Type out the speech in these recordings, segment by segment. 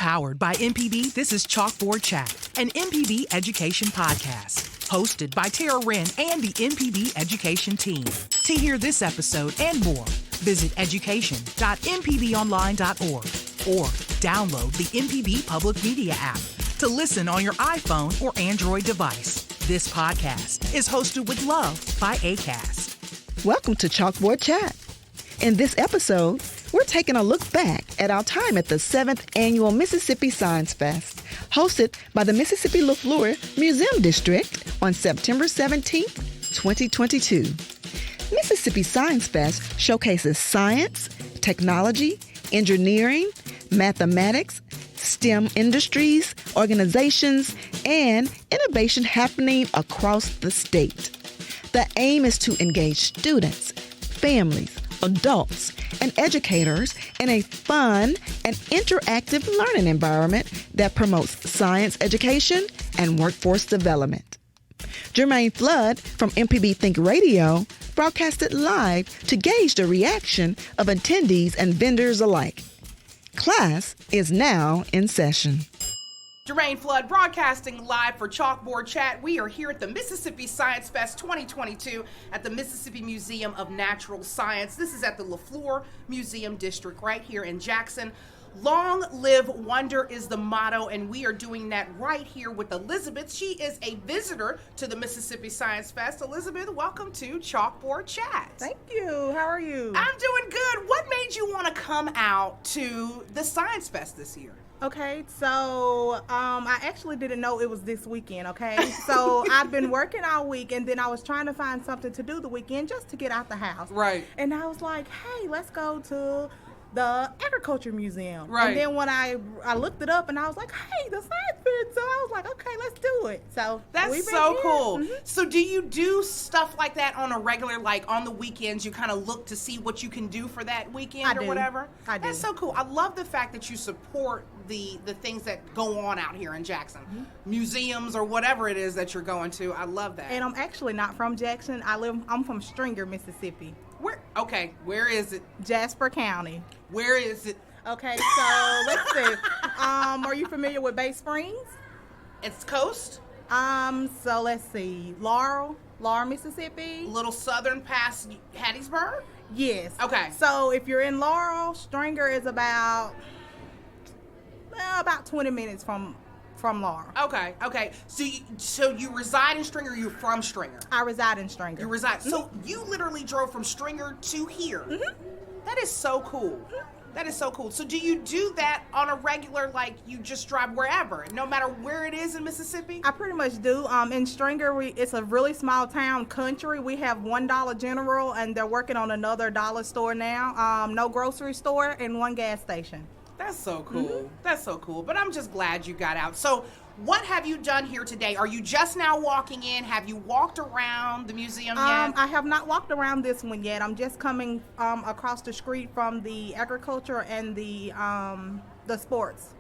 Powered by MPB, this is Chalkboard Chat, an MPB education podcast. Hosted by Tara Wren and the MPB education team. To hear this episode and more, visit education.mpbonline.org or download the MPB Public Media app to listen on your iPhone or Android device. This podcast is hosted with love by Acast. Welcome to Chalkboard Chat. In this episode, we're taking a look back at our time at the 7th Annual Mississippi Science Fest, hosted by the Mississippi LeFleur Museum District on September 17, 2022. Mississippi Science Fest showcases science, technology, engineering, mathematics, STEM industries, organizations, and innovation happening across the state. The aim is to engage students, families, adults, and educators in a fun and interactive learning environment that promotes science education and workforce development. Germaine Flood from MPB Think Radio broadcasted live to gauge the reaction of attendees and vendors alike. Class is now in session. Germaine Flood broadcasting live for Chalkboard Chat. We are here at the Mississippi Science Fest 2022 at the Mississippi Museum of Natural Science. This is at the LeFleur Museum District right here in Jackson. Long live wonder is the motto, and we are doing that right here with Elizabeth. She is a visitor to the Mississippi Science Fest. Elizabeth, welcome to Chalkboard Chat. Thank you. How are you? I'm doing good. What made you want to come out to the Science Fest this year? Okay, so I actually didn't know it was this weekend, okay? So I've been working all week, and then I was trying to find something to do the weekend just to get out the house. Right. And I was like, hey, let's go to the Agriculture Museum. Right. And then when I looked it up, and I was like, hey, the Science Fair. So I was like, okay, let's do it. So that's so here. cool. Mm-hmm. So do you do stuff like that on a regular, like on the weekends, you kind of look to see what you can do for that weekend or whatever? I do. That's so cool. I love the fact that you support the things that go on out here in Jackson. Mm-hmm. Museums or whatever it is that you're going to. I love that. And I'm actually not from Jackson. I'm from Stringer, Mississippi. Where is it? Jasper County. Where is it? Okay, so let's see. Are you familiar with Bay Springs? It's coast? So let's see. Laurel, Mississippi. A little southern past Hattiesburg? Yes. Okay. So if you're in Laurel, Stringer is about 20 minutes from Laurel. Okay. So you reside in Stringer, or you're from Stringer? I reside in Stringer. You reside. So you literally drove from Stringer to here. Mm-hmm. That is so cool. That is so cool. So do you do that on a regular, like you just drive wherever, no matter where it is in Mississippi? I pretty much do. In Stringer, it's a really small town country. We have $1 General, and they're working on another dollar store now. No grocery store and one gas station. That's so cool. Mm-hmm. That's so cool. But I'm just glad you got out. So what have you done here today? Are you just now walking in? Have you walked around the museum yet? I have not walked around this one yet. I'm just coming across the street from the agriculture and the sports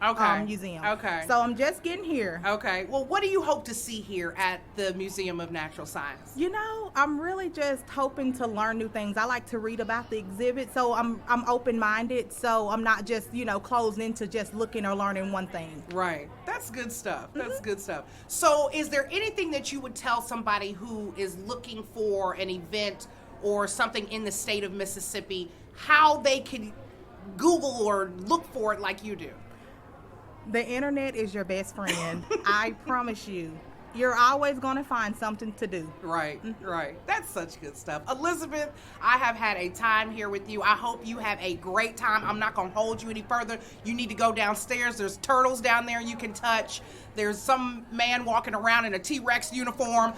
museum. Okay. So I'm just getting here. Okay. Well, what do you hope to see here at the Museum of Natural Science? You know, I'm really just hoping to learn new things. I like to read about the exhibit, so I'm open-minded, so I'm not just, closed into just looking or learning one thing. Right. That's good stuff. That's good stuff. So is there anything that you would tell somebody who is looking for an event or something in the state of Mississippi, how they can Google or look for it like you do? The internet is your best friend. I promise you. You're always going to find something to do. Right. That's such good stuff. Elizabeth, I have had a time here with you. I hope you have a great time. I'm not going to hold you any further. You need to go downstairs. There's turtles down there you can touch. There's some man walking around in a T-Rex uniform.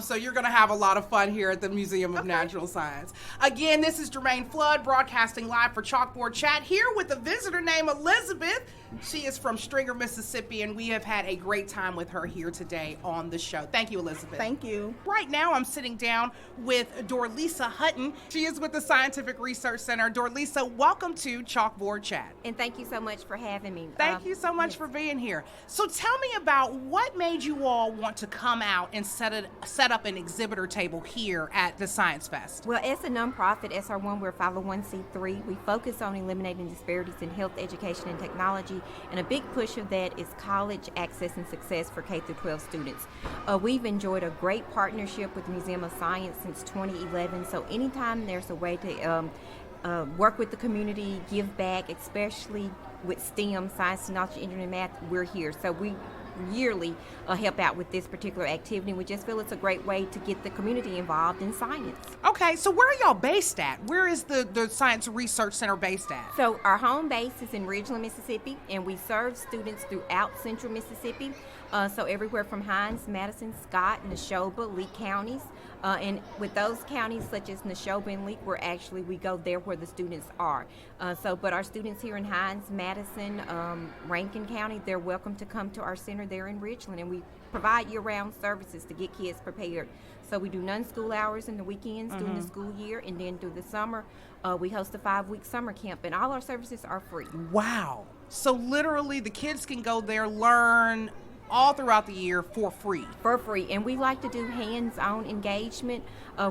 So you're going to have a lot of fun here at the Museum of Natural Science. Again, this is Germaine Flood broadcasting live for Chalkboard Chat here with a visitor named Elizabeth. She is from Stringer, Mississippi, and we have had a great time with her here today on on the show. Thank you, Elizabeth. Thank you. Right now, I'm sitting down with Dorlisa Hutton. She is with the Scientific Research Center. Dorlisa, welcome to Chalkboard Chat. And thank you so much for having me. Thank you so much for being here. So tell me about what made you all want to come out and set up an exhibitor table here at the Science Fest. Well, as a nonprofit, SR1, we're 501c3. We focus on eliminating disparities in health, education, and technology, and a big push of that is college access and success for K-12 students. We've enjoyed a great partnership with the Museum of Science since 2011, so anytime there's a way to work with the community, give back, especially with STEM, science, technology, engineering, and math, we're here. So we yearly help out with this particular activity. We just feel it's a great way to get the community involved in science. Okay, so where are y'all based at? Where is the Science Research Center based at? So our home base is in Ridgeland, Mississippi, and we serve students throughout central Mississippi. So everywhere from Hinds, Madison, Scott, Neshoba, Lee counties. And with those counties such as Neshoba and Lee, we go there where the students are. But our students here in Hinds, Madison, Rankin County, they're welcome to come to our center there in Ridgeland, and we provide year-round services to get kids prepared. So we do non-school hours in the weekends during the school year, and then through the summer, we host a 5-week summer camp, and all our services are free. Wow. So literally the kids can go there, learn all throughout the year for free. For free. And we like to do hands-on engagement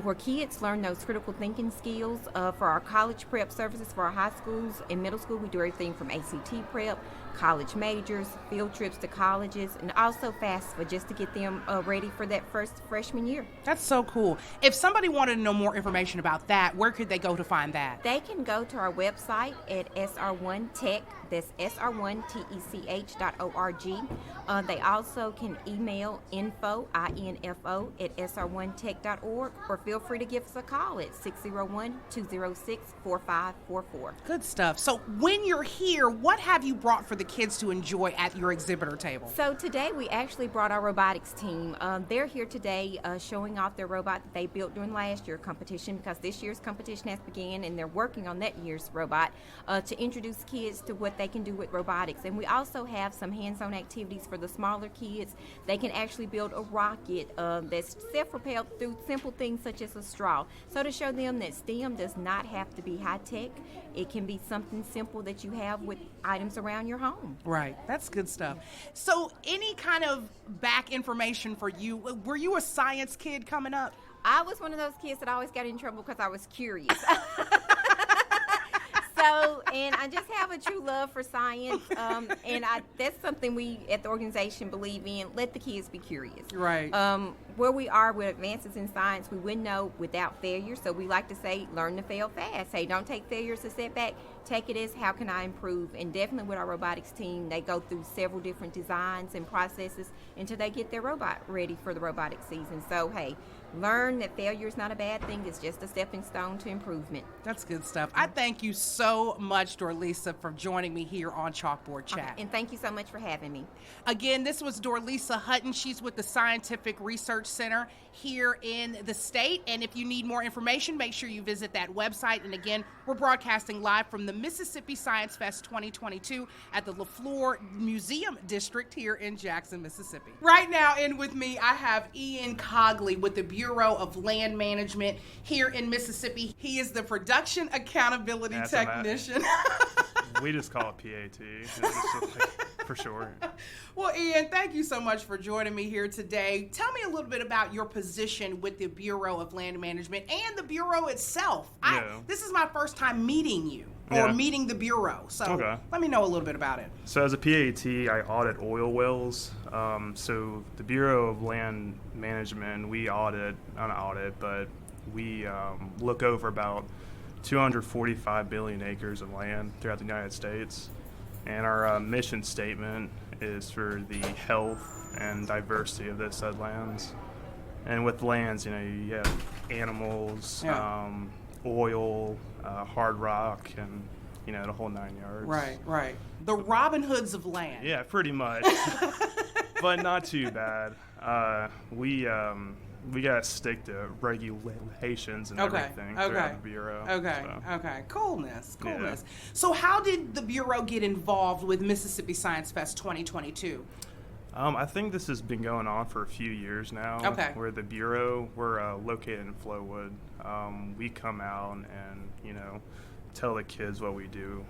where kids learn those critical thinking skills. For our college prep services for our high schools and middle school, we do everything from ACT prep, college majors, field trips to colleges, and also FAFSA just to get them ready for that first freshman year. That's so cool. If somebody wanted to know more information about that, where could they go to find that? They can go to our website at SR1Tech, that's SR1TECH.org. They also can email info at SR1Tech.org, or feel free to give us a call at 601-206-4544. Good stuff. So when you're here, what have you brought for the kids to enjoy at your exhibitor table? So today we actually brought our robotics team. They're here today showing off their robot that they built during last year's competition, because this year's competition has begun and they're working on that year's robot to introduce kids to what they can do with robotics. And we also have some hands-on activities for the smaller kids. They can actually build a rocket that's self-propelled through simple things such as a straw. So to show them that STEM does not have to be high-tech. It can be something simple that you have with items around your home. Right. That's good stuff. So any kind of back information for you? Were you a science kid coming up? I was one of those kids that always got in trouble because I was curious. And I just have a true love for science, and that's something we at the organization believe in. Let the kids be curious. Right. Where we are with advances in science, we wouldn't know without failure, so we like to say, learn to fail fast. Hey, don't take failure as a setback. Take it as, how can I improve? And definitely with our robotics team, they go through several different designs and processes until they get their robot ready for the robotic season. So, hey, learn that failure is not a bad thing. It's just a stepping stone to improvement. That's good stuff. I thank you so much, Dorlisa, for joining me here on Chalkboard Chat. Okay, and thank you so much for having me. Again, this was Dorlisa Hutton. She's with the Scientific Research Center here in the state. And if you need more information, make sure you visit that website. And again, we're broadcasting live from the Mississippi Science Fest 2022 at the LeFleur Museum District here in Jackson, Mississippi. Right now, in with me, I have Ian Cogley with the Bureau of Land Management here in Mississippi. He is the Production Accountability Technician. We just call it PAT, for sure. Well, Ian, thank you so much for joining me here today. Tell me a little bit about your position with the Bureau of Land Management and the Bureau itself. This is my first time meeting you, or meeting the Bureau, so let me know a little bit about it. So as a PAT, I audit oil wells. So the Bureau of Land Management, we look over about 245 billion acres of land throughout the United States. And our mission statement is for the health and diversity of those said lands. And with lands, you have animals, oil, hard rock, and, the whole 9 yards. Right. The Robin Hoods of land. Yeah, pretty much. But not too bad. We got to stick to regulations and everything throughout the Bureau. Okay. Coolness. So how did the Bureau get involved with Mississippi Science Fest 2022? I think this has been going on for a few years now. Okay. We're the Bureau. We're located in Flowood. We come out and, tell the kids what we do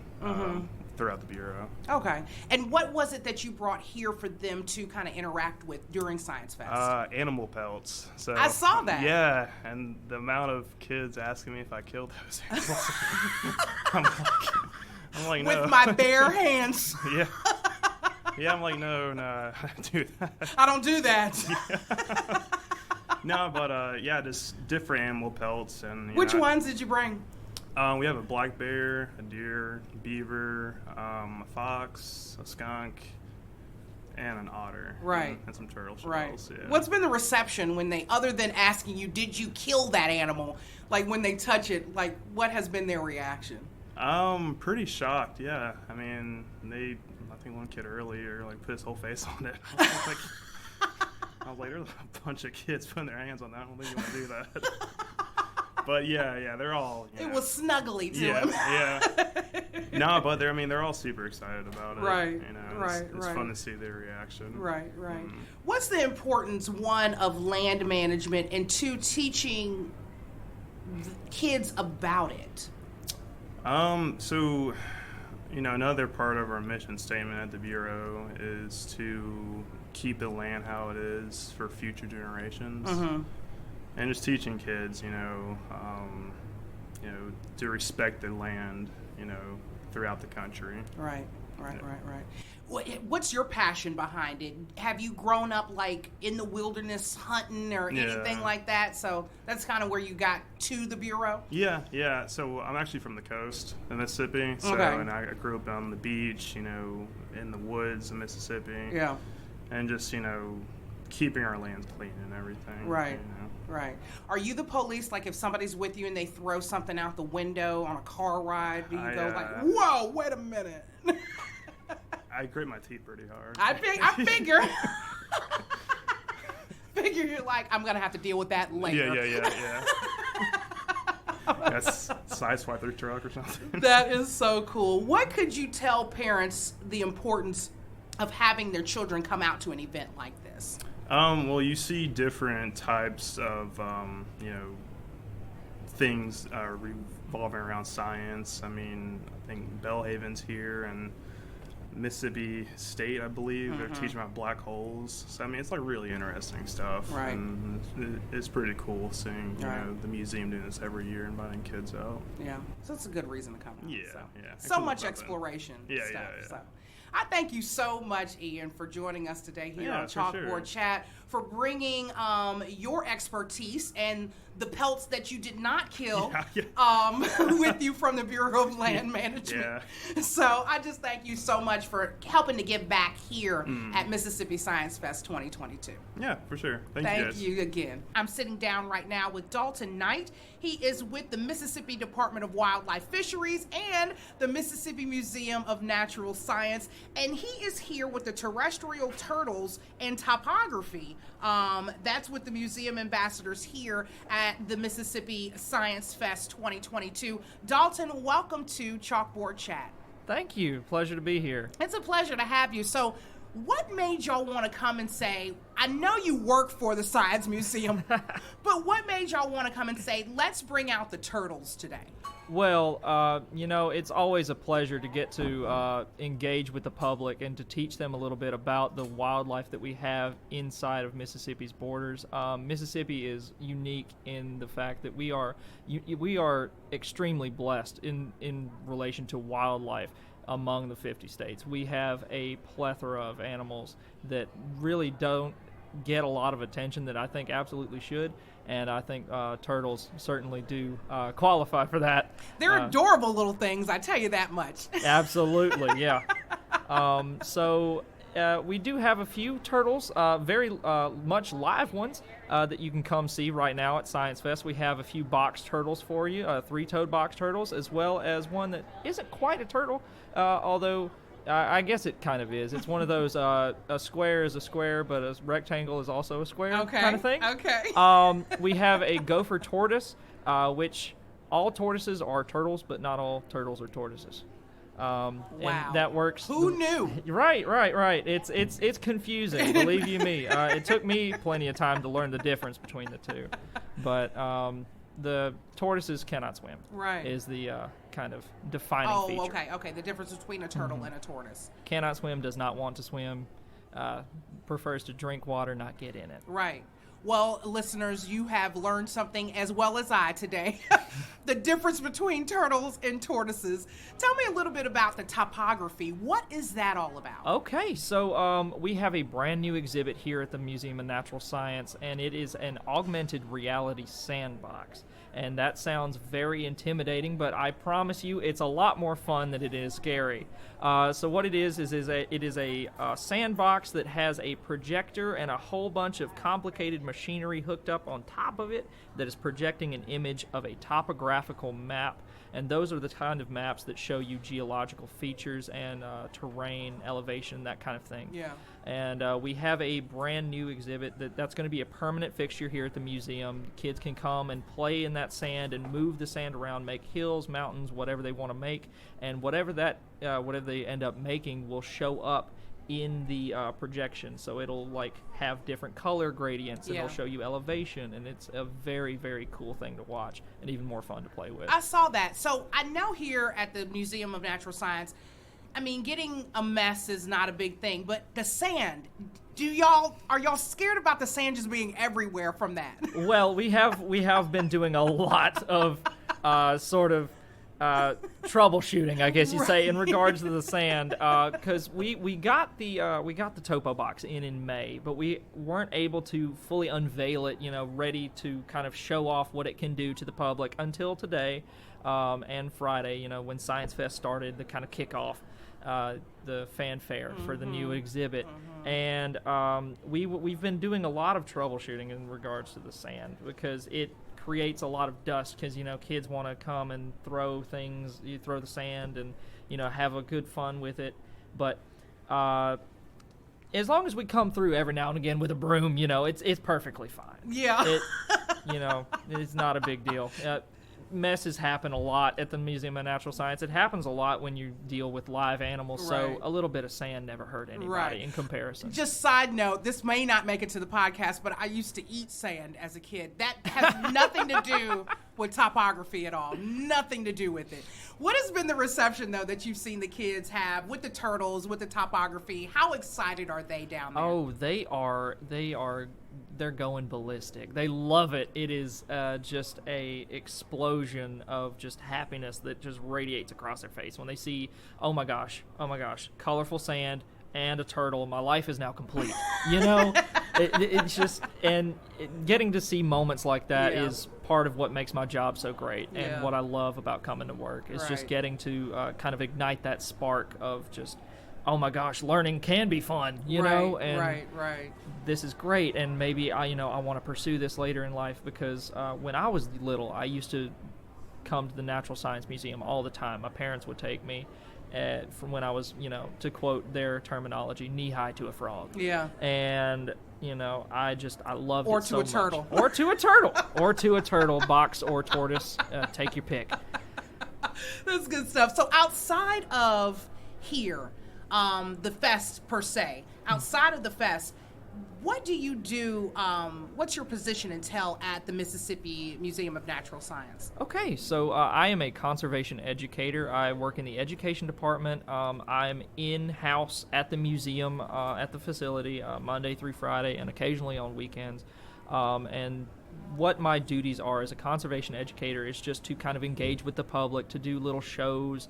throughout the Bureau. Okay. And what was it that you brought here for them to kind of interact with during Science Fest? Animal pelts. So I saw that. Yeah, and the amount of kids asking me if I killed those animals. I'm like, no. With my bare hands. Yeah. Yeah, I'm like, no, I don't do that. I don't do that. No, but just different animal pelts. And Which ones did you bring? We have a black bear, a deer, beaver, a fox, a skunk, and an otter. Right. And some turtle shells. Right. Yeah. What's been the reception when they, other than asking you, did you kill that animal? Like when they touch it, like what has been their reaction? Pretty shocked, yeah. I mean, I think one kid earlier, put his whole face on it. I was like, there's a bunch of kids putting their hands on that. I don't think you want to do that. But yeah, they're all. It was snuggly to him. Yeah. No, but they're all super excited about it. Right. It's fun to see their reaction. Right. What's the importance, one, of land management, and two, teaching kids about it? So, another part of our mission statement at the Bureau is to keep the land how it is for future generations. And just teaching kids, to respect the land, throughout the country. Right. What's your passion behind it? Have you grown up in the wilderness hunting or anything like that? So that's kind of where you got to the Bureau? Yeah. So I'm actually from the coast of Mississippi. So, and I grew up on the beach, in the woods of Mississippi. Yeah. And just, keeping our lands clean and everything. Right. Right. Are you the police, if somebody's with you and they throw something out the window on a car ride, do you go whoa, wait a minute? I grit my teeth pretty hard. I figure. Figure you're I'm going to have to deal with that later. Yeah. That's sideswipe their truck or something. That is so cool. What could you tell parents the importance of having their children come out to an event like this? Well, you see different types of, things revolving around science. I think Belhaven's here and Mississippi State, I believe. They're teaching about black holes. So, it's really interesting stuff. Right. And it's pretty cool seeing, the museum doing this every year, inviting kids out. Yeah. So it's a good reason to come out. Yeah. So much exploration stuff. Yeah. So. I thank you so much, Ian, for joining us today here on Chalkboard Chat, for bringing your expertise and the pelts that you did not kill with you from the Bureau of Land Management. Yeah. So I just thank you so much for helping to give back here at Mississippi Science Fest 2022. Yeah, for sure. Thank you, guys. You again. I'm sitting down right now with Dalton Knight. He is with the Mississippi Department of Wildlife Fisheries and the Mississippi Museum of Natural Science, and he is here with the terrestrial turtles and topography. That's with the museum ambassadors here at the Mississippi Science Fest 2022. Dalton, welcome to Chalkboard Chat. Thank you. Pleasure to be here. It's a pleasure to have you. So, what made y'all want to come and say, I know you work for the Science Museum, but what made y'all want to come and say, let's bring out the turtles today? Well, it's always a pleasure to get to engage with the public and to teach them a little bit about the wildlife that we have inside of Mississippi's borders. Mississippi is unique in the fact that we are extremely blessed in relation to wildlife. Among the 50 states, we have a plethora of animals that really don't get a lot of attention that I think absolutely should, and I think turtles certainly do qualify for that. They're adorable little things, I tell you that much. Absolutely, yeah. We do have a few turtles, very much live ones that you can come see right now at Science Fest. We have a few box turtles for you, 3-toed box turtles, as well as one that isn't quite a turtle, although I guess it kind of is. It's one of those, a square is a square, but a rectangle is also a square kind of thing. Okay. We have a gopher tortoise, which all tortoises are turtles, but not all turtles are tortoises. Wow. And that works. Who knew? Right. It's confusing, believe you me. It took me plenty of time to learn the difference between the two. But the tortoises cannot swim. Right. Is the kind of defining feature. Okay. The difference between a turtle and a tortoise. Cannot swim, does not want to swim, prefers to drink water, not get in it. Right. Well, listeners, you have learned something as well as I today. The difference between turtles and tortoises. Tell me a little bit about the topography. What is that all about? Okay, so we have a brand new exhibit here at the Museum of Natural Science, and it is an augmented reality sandbox. And that sounds very intimidating, but I promise you it's a lot more fun than it is scary. So what it is a sandbox that has a projector and a whole bunch of complicated machinery hooked up on top of it that is projecting an image of a topographical map. And those are the kind of maps that show you geological features and terrain, elevation, that kind of thing. Yeah. And we have a brand new exhibit that's going to be a permanent fixture here at the museum. Kids can come and play in that sand and move the sand around, make hills, mountains, whatever they want to make. And whatever they end up making will show up in the projection. So it'll have different color gradients, and it'll show you elevation, and it's a very, very cool thing to watch and even more fun to play with. I saw that. So I know here at the Museum of Natural Science, getting a mess is not a big thing, but the sand, are y'all scared about the sand just being everywhere from that? Well, we have been doing a lot of troubleshooting, I guess you say, in regards to the sand, because we got the topo box in May, but we weren't able to fully unveil it, ready to kind of show off what it can do to the public until today and Friday, when Science Fest started, the kind of kickoff, the fanfare for the new exhibit. And we've been doing a lot of troubleshooting in regards to the sand because it creates a lot of dust because kids want to come and throw things, you throw the sand and have a good fun with it, but as long as we come through every now and again with a broom, it's perfectly fine. It's not a big deal. Messes happen a lot at the Museum of Natural Science. It happens a lot when you deal with live animals, so a little bit of sand never hurt anybody in comparison. Just side note, this may not make it to the podcast, but I used to eat sand as a kid. That has nothing to do with topography at all. Nothing to do with it. What has been the reception, though, that you've seen the kids have with the turtles, with the topography? How excited are they down there? Oh, they're going ballistic. They love it. It is just a explosion of just happiness that just radiates across their face when they see, oh my gosh, colorful sand and a turtle. My life is now complete. It's just, and getting to see moments like that is part of what makes my job so great and what I love about coming to work is just getting to kind of ignite that spark of just, oh my gosh, learning can be fun, and this is great, and maybe I want to pursue this later in life because when I was little, I used to come to the Natural Science Museum all the time. My parents would take me from when I was, to quote their terminology, knee-high to a frog. Yeah. And, I loved it so much. Or to a turtle. Or to a turtle, box or tortoise, take your pick. That's good stuff. So outside of here, the fest per se, outside of the fest, what do you do, what's your position and tell at the Mississippi Museum of Natural Science? Okay, so I am a conservation educator. I work in the education department. I'm in-house at the museum, at the facility, Monday through Friday, and occasionally on weekends. And what my duties are as a conservation educator is just to kind of engage with the public, to do little shows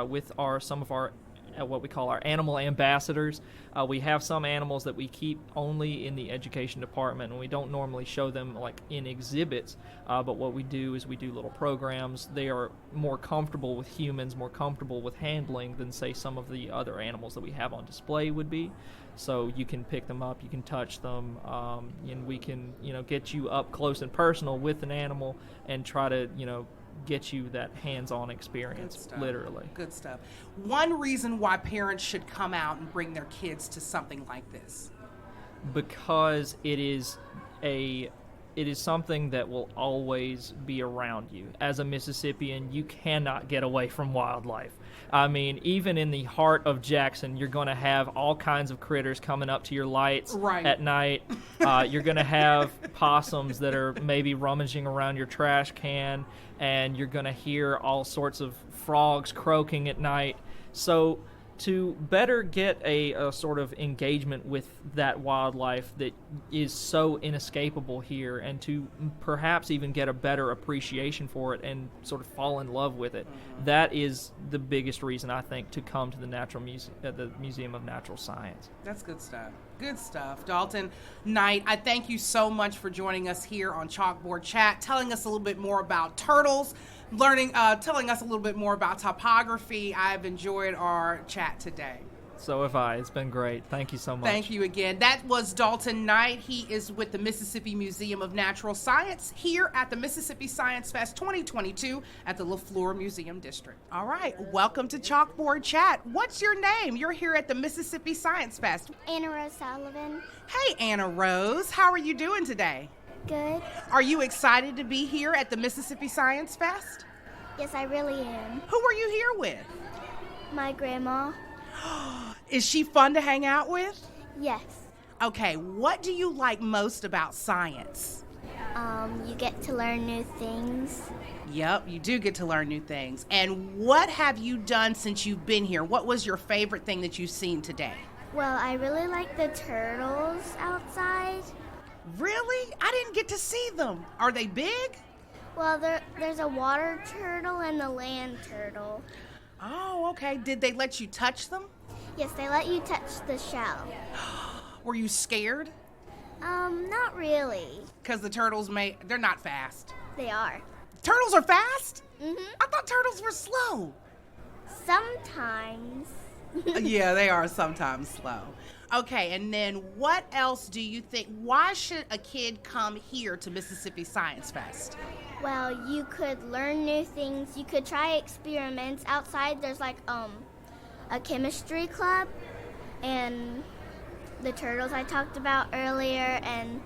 with some of our what we call our animal ambassadors. We have some animals that we keep only in the education department, and we don't normally show them in exhibits, but what we do is we do little programs. They are more comfortable with humans, more comfortable with handling than, say, some of the other animals that we have on display would be. So you can pick them up, you can touch them, and we can, get you up close and personal with an animal and try to, get you that hands-on experience, literally. Good stuff. One reason why parents should come out and bring their kids to something like this? Because it is a it is something that will always be around you. As a Mississippian, you cannot get away from wildlife. I mean, even in the heart of Jackson, you're going to have all kinds of critters coming up to your lights at night. You're going to have possums that are maybe rummaging around your trash can, and you're going to hear all sorts of frogs croaking at night. So to better get a sort of engagement with that wildlife that is so inescapable here, and to perhaps even get a better appreciation for it and sort of fall in love with it, that is the biggest reason, I think, to come to the Museum of Natural Science. That's good stuff. Good stuff. Dalton Knight, I thank you so much for joining us here on Chalkboard Chat, telling us a little bit more about turtles, telling us a little bit more about topography. I've enjoyed our chat today. So have I. It's been great. Thank you so much. Thank you again. That was Dalton Knight. He is with the Mississippi Museum of Natural Science here at the Mississippi Science Fest 2022 at the LeFleur Museum District. All right, welcome to Chalkboard Chat. What's your name? You're here at the Mississippi Science Fest. Anna Rose Sullivan. Hey, Anna Rose. How are you doing today? Good. Are you excited to be here at the Mississippi Science Fest? Yes, I really am. Who are you here with? My grandma. Is she fun to hang out with? Yes. Okay, what do you like most about science? You get to learn new things. Yep, you do get to learn new things. And what have you done since you've been here? What was your favorite thing that you've seen today? Well, I really like the turtles outside. Really? I didn't get to see them. Are they big? Well, there's a water turtle and a land turtle. Oh, okay. Did they let you touch them? Yes, they let you touch the shell. Were you scared? Not really. Because the turtles they're not fast. They are. Turtles are fast? Mm-hmm. I thought turtles were slow. Sometimes. Yeah, they are sometimes slow. Okay, and then what else do you think? Why should a kid come here to Mississippi Science Fest? Well, you could learn new things. You could try experiments. Outside, there's like a chemistry club and the turtles I talked about earlier, and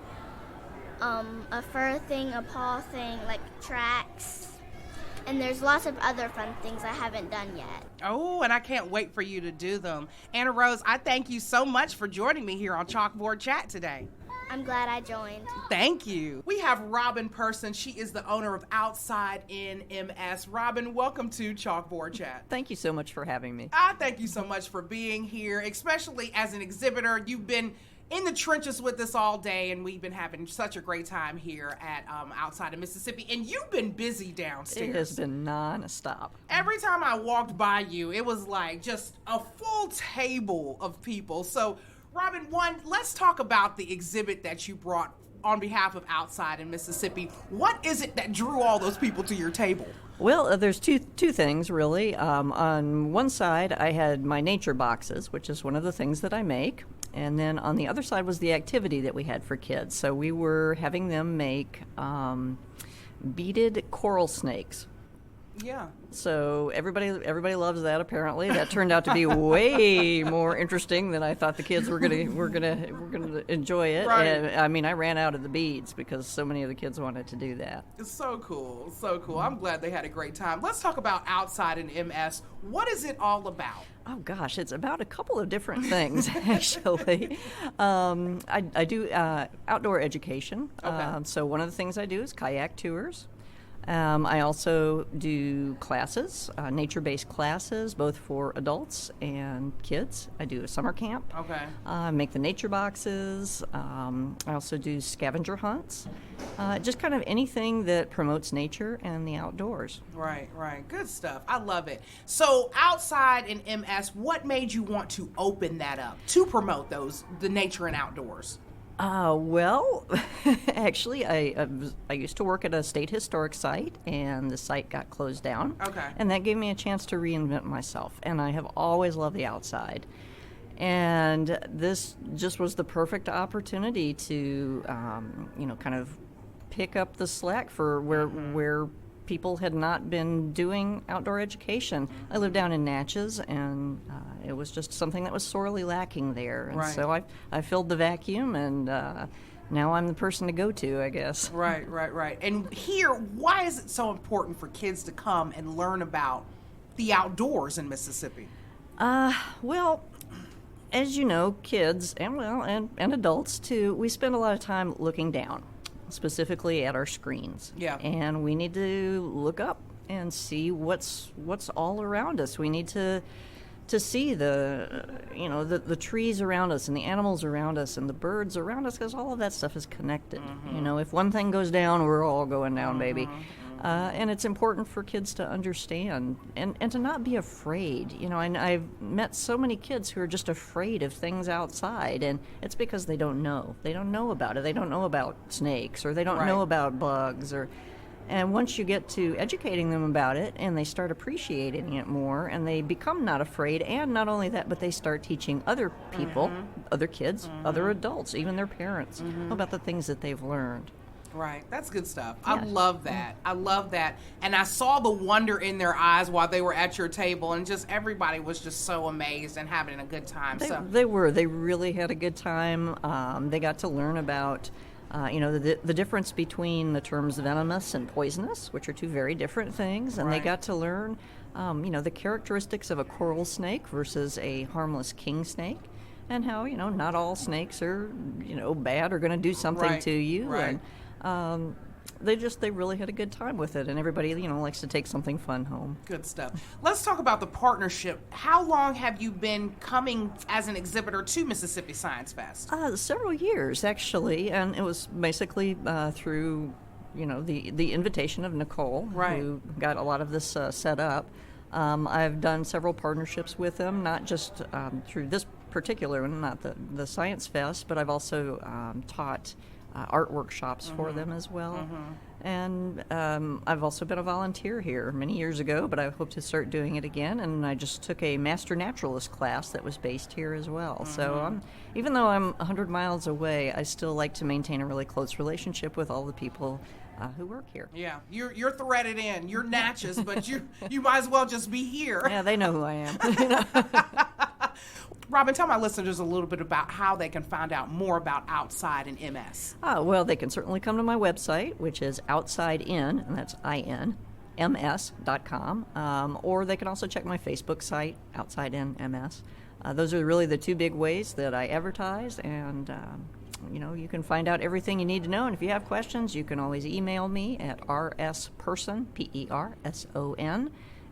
a fur thing, a paw thing, like tracks. And there's lots of other fun things I haven't done yet. Oh, and I can't wait for you to do them. Anna Rose, I thank you so much for joining me here on Chalkboard Chat today. I'm glad I joined. Thank you. We have Robin Person. She is the owner of Outside in MS. Robin, welcome to Chalkboard Chat. Thank you so much for having me. I thank you so much for being here, especially as an exhibitor. You've been in the trenches with us all day, and we've been having such a great time here at Outside of Mississippi. And you've been busy downstairs. It has been non-stop. Every time I walked by you, it was like just a full table of people. So, Robin, let's talk about the exhibit that you brought on behalf of Outside in Mississippi. What is it that drew all those people to your table? Well, there's two things, really. On one side, I had my nature boxes, which is one of the things that I make. And then on the other side was the activity that we had for kids. So we were having them make beaded coral snakes. Yeah. So everybody loves that. Apparently, that turned out to be way more interesting than I thought the kids were gonna enjoy it. Right. And, I mean, I ran out of the beads because so many of the kids wanted to do that. It's so cool, so cool. I'm glad they had a great time. Let's talk about Outside in MS. What is it all about? Oh gosh, it's about a couple of different things actually. I do outdoor education. Okay. So one of the things I do is kayak tours. I also do classes, nature-based classes, both for adults and kids. I do a summer camp. Okay. Make the nature boxes. I also do scavenger hunts. Just kind of anything that promotes nature and the outdoors. Right. Good stuff. I love it. So Outside in MS, what made you want to open that up to promote the nature and outdoors? Well, actually, I used to work at a state historic site, and the site got closed down. Okay. And that gave me a chance to reinvent myself, and I have always loved the outside. And this just was the perfect opportunity to, kind of pick up the slack for where people had not been doing outdoor education. I lived down in Natchez, and it was just something that was sorely lacking there. And Right. so I filled the vacuum and now I'm the person to go to, I guess. Right. And here, why is it so important for kids to come and learn about the outdoors in Mississippi? Well, as you know, kids and adults too, we spend a lot of time looking down, specifically at our screens. Yeah. And we need to look up and see what's all around us. We need to see the trees around us and the animals around us and the birds around us, because all of that stuff is connected. If one thing goes down, we're all going down, baby. And it's important for kids to understand and to not be afraid. I've met so many kids who are just afraid of things outside, and it's because they don't know. They don't know about it. They don't know about snakes, or they don't know about bugs, and once you get to educating them about it and they start appreciating it more and they become not afraid, and not only that, but they start teaching other people, other kids, other adults, even their parents, about the things that they've learned. Right. That's good stuff. Yeah. I love that. I love that. And I saw the wonder in their eyes while they were at your table, and just everybody was just so amazed and having a good time. They really had a good time. They got to learn about the difference between the terms venomous and poisonous, which are two very different things, and they got to learn, the characteristics of a coral snake versus a harmless king snake, and how, not all snakes are, bad or going to do something to you. Right. And they really had a good time with it, and everybody, likes to take something fun home. Good stuff. Let's talk about the partnership. How long have you been coming as an exhibitor to Mississippi Science Fest? Several years, actually, and it was basically through, the invitation of Nicole, who got a lot of this set up. I've done several partnerships with them, not just through this particular one, not the Science Fest, but I've also taught art workshops for them as well. And I've also been a volunteer here many years ago, but I hope to start doing it again. And I just took a Master Naturalist class that was based here as well. So even though I'm 100 miles away, I still like to maintain a really close relationship with all the people who work here. Yeah, you're threaded in. You're Natchez, but you might as well just be here. Yeah, they know who I am. Robin, tell my listeners a little bit about how they can find out more about Outside in MS. Well, they can certainly come to my website, which is outsidin, and that's IN, or they can also check my Facebook site, Outside in MS. Those are really the two big ways that I advertise, and you can find out everything you need to know. And if you have questions, you can always email me at rsperson, Person,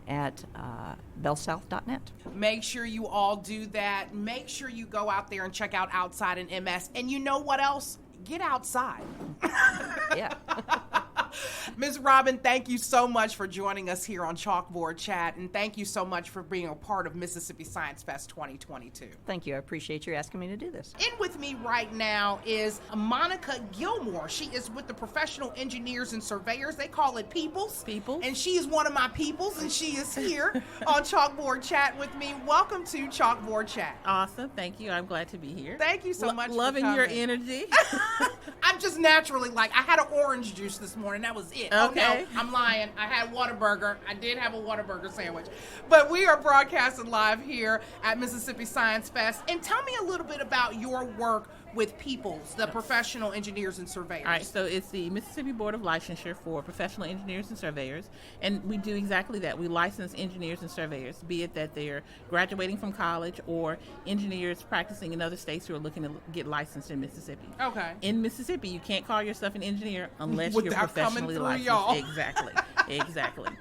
at bellsouth.net. Make sure you all do that. Make sure you go out there and check out Outside in MS. And you know what else? Get outside. Yeah. Ms. Robin, thank you so much for joining us here on Chalkboard Chat, and thank you so much for being a part of Mississippi Science Fest 2022. Thank you. I appreciate you asking me to do this. In with me right now is Monica Gilmore. She is with the Professional Engineers and Surveyors. They call it Peoples. And she is one of my peoples, and she is here on Chalkboard Chat with me. Welcome to Chalkboard Chat. Awesome. Thank you. I'm glad to be here. Thank you so much Loving for coming. your energy. I'm just naturally I had an orange juice this morning. That was it. Okay. Oh, no, I'm lying. I had Whataburger. I did have a Whataburger sandwich. But we are broadcasting live here at Mississippi Science Fest. And tell me a little bit about your work with Peoples, the Professional Engineers and Surveyors. All right, so it's the Mississippi Board of Licensure for Professional Engineers and Surveyors, and we do exactly that. We license engineers and surveyors, be it that they're graduating from college or engineers practicing in other states who are looking to get licensed in Mississippi. Okay. In Mississippi, you can't call yourself an engineer unless you're Without professionally coming through licensed. y'all. Exactly.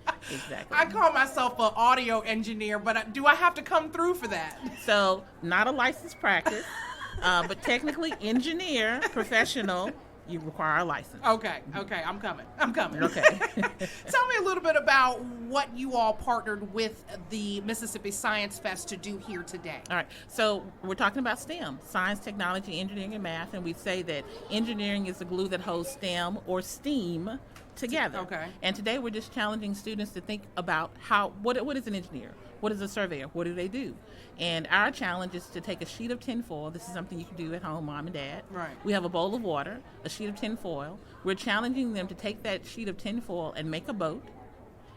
I call myself an audio engineer, but do I have to come through for that? So, not a licensed practice. But technically, engineer, professional, you require a license. Okay, I'm coming. Okay. Tell me a little bit about what you all partnered with the Mississippi Science Fest to do here today. All right, so we're talking about STEM, science, technology, engineering, and math, and we say that engineering is the glue that holds STEM or STEAM together. Okay. And today we're just challenging students to think about what is an engineer? What is a surveyor? What do they do? And our challenge is to take a sheet of tinfoil. This is something you can do at home, mom and dad. Right. We have a bowl of water, a sheet of tinfoil. We're challenging them to take that sheet of tinfoil and make a boat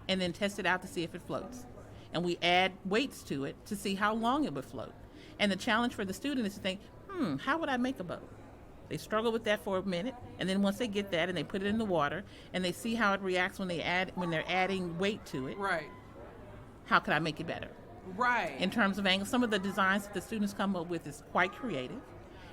and then test it out to see if it floats. And we add weights to it to see how long it would float. And the challenge for the student is to think, how would I make a boat? They struggle with that for a minute, and then once they get that and they put it in the water and they see how it reacts when they're adding weight to it. Right. How could I make it better? Right. In terms of angle, some of the designs that the students come up with is quite creative,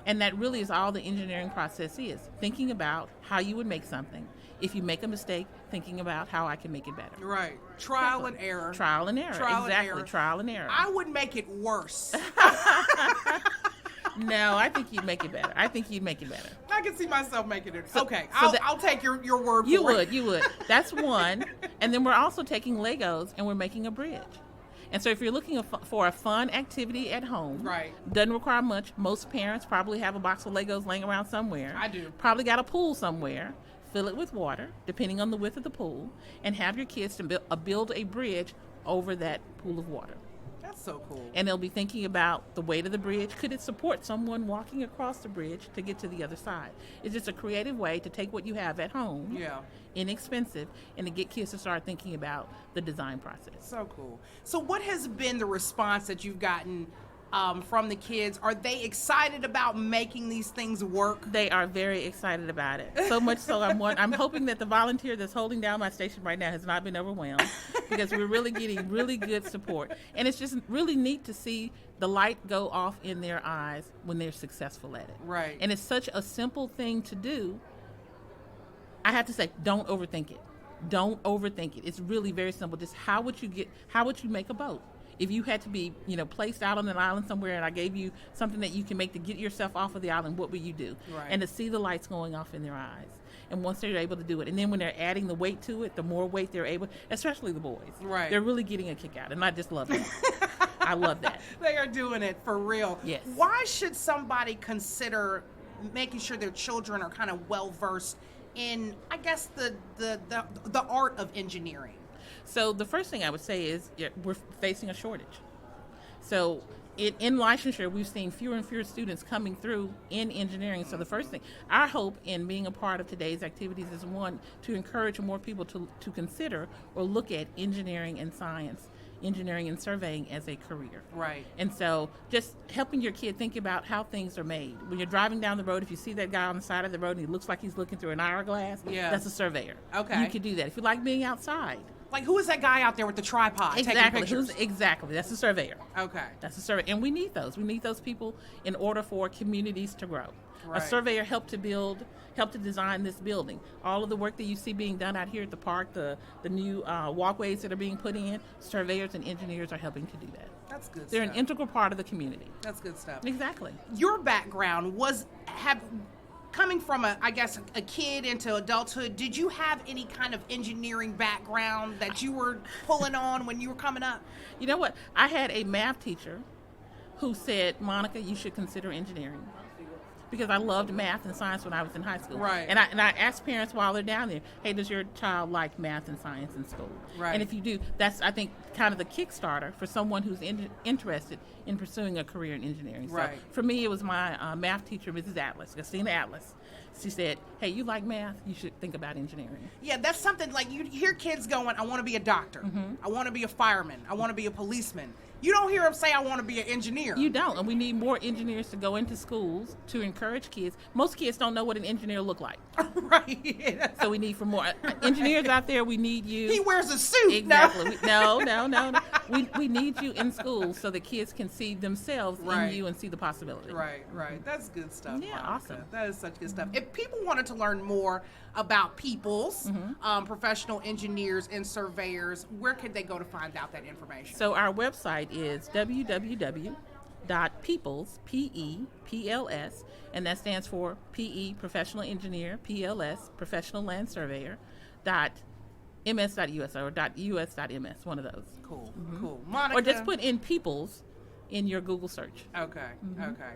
and that really is all the engineering process is, thinking about how you would make something. If you make a mistake, thinking about how I can make it better. Right. Trial and error. Trial and error. Trial exactly. and error. Trial and error. I would make it worse. No, I think you'd make it better. I can see myself making it. So- Okay, so I'll take your word for it. You would. That's one. And then we're also taking Legos and we're making a bridge. And so if you're looking for a fun activity at home, right, doesn't require much. Most parents probably have a box of Legos laying around somewhere. I do. Probably got a pool somewhere. Fill it with water, depending on the width of the pool, and have your kids to build a bridge over that pool of water. That's so cool. And they'll be thinking about the weight of the bridge. Could it support someone walking across the bridge to get to the other side? It's just a creative way to take what you have at home, inexpensive, and to get kids to start thinking about the design process. So cool. So what has been the response that you've gotten from the kids? Are they excited about making these things work? They are very excited about it. So much so, I'm hoping that the volunteer that's holding down my station right now has not been overwhelmed, because we're really getting really good support. And it's just really neat to see the light go off in their eyes when they're successful at it. Right. And it's such a simple thing to do. I have to say, don't overthink it. Don't overthink it. It's really very simple. Just how would you make a boat? If you had to be, placed out on an island somewhere and I gave you something that you can make to get yourself off of the island, what would you do? Right. And to see the lights going off in their eyes. And once they're able to do it, and then when they're adding the weight to it, the more weight they're able, especially the boys. Right. They're really getting a kick out, and I just love that. I love that. They are doing it for real. Yes. Why should somebody consider making sure their children are kind of well-versed in, I guess, the art of engineering? So the first thing I would say is we're facing a shortage. So in licensure, we've seen fewer and fewer students coming through in engineering. So the first thing, our hope in being a part of today's activities is, one, to encourage more people to consider or look at engineering and science, engineering and surveying as a career. Right. And so just helping your kid think about how things are made. When you're driving down the road, if you see that guy on the side of the road and he looks like he's looking through an hourglass, that's a surveyor. Okay. You could do that. If you like being outside. Like, who is that guy out there with the tripod taking pictures? Exactly. That's a surveyor. Okay. That's a surveyor. And we need those. We need those people in order for communities to grow. Right. A surveyor helped to design this building. All of the work that you see being done out here at the park, the new walkways that are being put in, surveyors and engineers are helping to do that. That's good They're stuff. an integral part of the community. That's good stuff. Exactly. Your background coming from a kid into adulthood, did you have any kind of engineering background that you were pulling on when you were coming up? You know what? I had a math teacher who said, Monica, you should consider engineering. Because I loved math and science when I was in high school. Right. And I asked parents while they're down there, hey, does your child like math and science in school? Right. And if you do, that's, I think, kind of the Kickstarter for someone who's interested in pursuing a career in engineering. Right. So for me, it was my math teacher, Mrs. Atlas, Christina Atlas. She said, hey, you like math? You should think about engineering. Yeah, that's something, like, you hear kids going, I want to be a doctor. Mm-hmm. I want to be a fireman. I want to be a policeman. You don't hear them say, I want to be an engineer. You don't, and we need more engineers to go into schools to encourage kids. Most kids don't know what an engineer look like. Right. So we need for more engineers out there. We need you. He wears a suit. Exactly. No. We need you in school so the kids can see themselves in you and see the possibility. Right. That's good stuff. Yeah, Monica. awesome. That is such good stuff. If people wanted to learn more about Peoples, professional engineers and surveyors, where could they go to find out that information? So our website is www.peoples, P-E-P-L-S, and that stands for P-E, Professional Engineer, P-L-S, Professional Land Surveyor, .ms.us or .us.ms, one of those. Cool. Monica. Or just put in Peoples in your Google search. Okay.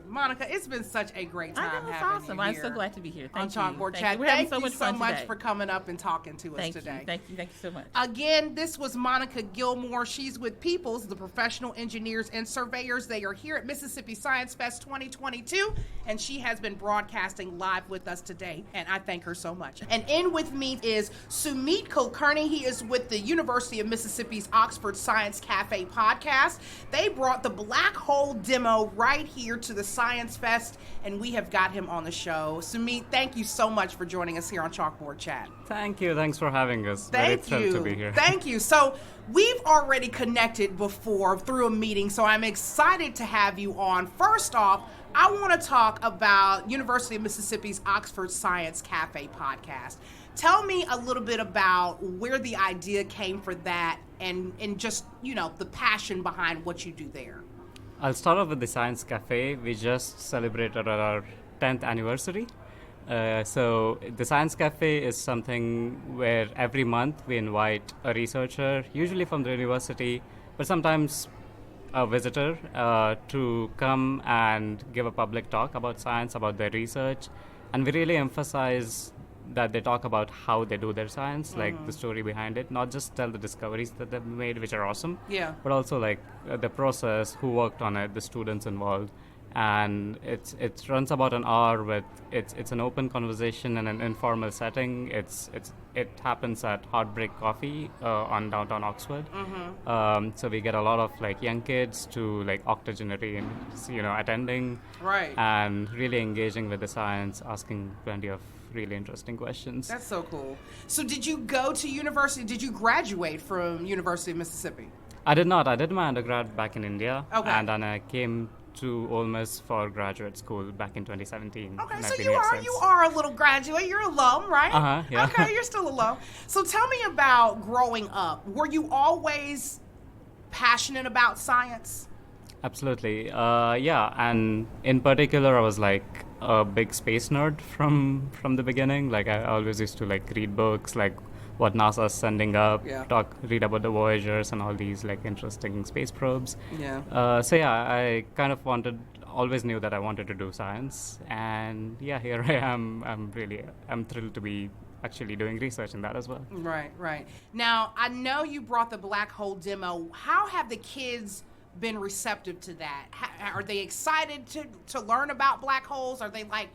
Monica, it's been such a great time having awesome. you I'm here so glad to be here. on Thank you. Chalkboard Thank Chat. you. We're having Thank you so much today. for coming up and talking to us today. Thank you so much. Again, this was Monica Gilmore. She's with Peoples, the professional engineers and surveyors. They are here at Mississippi Science Fest 2022, and she has been broadcasting live with us today, and I thank her so much. And in with me is Sumit Kulkarni. He is with the University of Mississippi's Oxford Science Cafe podcast. They brought the Black black hole demo right here to the Science Fest, and we have got him on the show. Sumit, thank you so much for joining us here on Chalkboard Chat. Thank you. Thanks for having us. Thank Very you. thrilled to be here. Thank you. So we've already connected before through a meeting, so I'm excited to have you on. First off, I want to talk about University of Mississippi's Oxford Science Cafe podcast. Tell me a little bit about where the idea came for that and just, the passion behind what you do there. I'll start off with the Science Cafe. We just celebrated our 10th anniversary. So the Science Cafe is something where every month we invite a researcher, usually from the university, but sometimes a visitor, to come and give a public talk about science, about their research. And we really emphasize that they talk about how they do their science, like the story behind it, not just tell the discoveries that they've made, which are awesome, but also like the process, who worked on it, the students involved. And it runs about an hour with it's an open conversation in an informal setting. It happens at Heartbreak Coffee on downtown Oxford. So we get a lot of like young kids to like octogenarians, attending, right, and really engaging with the science, asking plenty of really interesting questions. That's so cool. So did you go to university? Did you graduate from University of Mississippi? I did not. I did my undergrad back in India, okay, and then I came to Ole Miss for graduate school back in 2017. Okay, so you are a little graduate. You're alum, right? Yeah. Okay, you're still alum. So tell me about growing up. Were you always passionate about science? Absolutely. Yeah, and in particular, I was like a big space nerd from the beginning. Like I always used to like read books, like what NASA's sending up, read about the Voyagers and all these like interesting space probes. So yeah, I kind of always knew that I wanted to do science, and yeah, here I am. I'm thrilled to be actually doing research in that as well. Right. Now, I know you brought the black hole demo. How have the kids been receptive to that? Are they excited to learn about black holes? Are they like,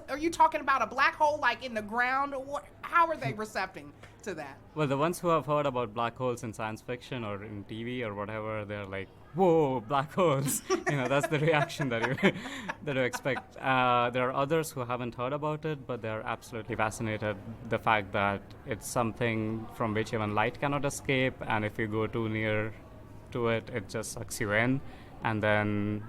are you talking about a black hole like in the ground? Or how are they receptive to that? Well, the ones who have heard about black holes in science fiction or in TV or whatever, they're like, whoa, black holes. That's the reaction that you expect. There are others who haven't heard about it, but they're absolutely fascinated. The fact that it's something from which even light cannot escape, and if you go too near to it, it just sucks you in, and then